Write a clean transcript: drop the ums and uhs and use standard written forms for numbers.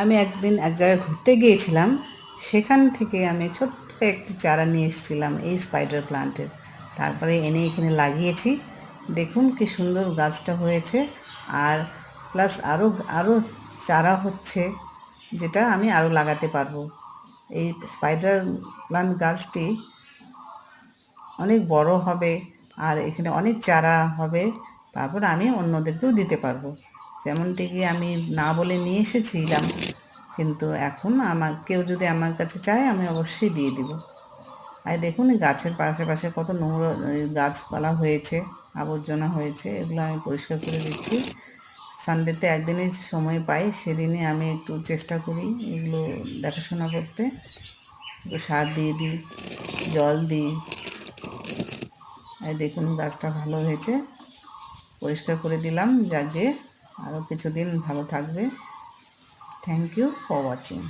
আমি একদিন এক জায়গায় ঘুরতে গিয়েছিলাম, সেখান থেকে আমি ছোট্ট একটি চারা নিয়ে এসেছিলাম এই স্পাইডার প্লান্টের। তারপরে এনে এখানে লাগিয়েছি। দেখুন কি সুন্দর গাছটা হয়েছে। আর প্লাস আরও আরও চারা হচ্ছে, যেটা আমি আরও লাগাতে পারবো। এই স্পাইডার প্লান্ট গাছটি অনেক বড় হবে, আর এখানে অনেক চারা হবে। তারপর আমি অন্যদেরকেও দিতে পারবো। যেমনটি কি আমি না বলে নিয়ে এসেছিলাম, কিন্তু এখন কেউ যদি আমার কাছে চায় আমি অবশ্যই দিয়ে দিব। আর দেখুন এই গাছের পাশে কত নোংরা গাছপালা হয়েছে, আবর্জনা হয়েছে, এগুলো আমি পরিষ্কার করে দিচ্ছি। সানডেতে একদিনই সময় পাই, সেদিনে আমি একটু চেষ্টা করি এগুলো দেখাশোনা করতে। একটু সার দিয়ে দিই, জল দিই। এই দেখুন গাছটা ভালো হয়েছে, পরিষ্কার করে দিলাম। যাকে আরও কিছুদিন ভালো থাকবে। Thank you for watching.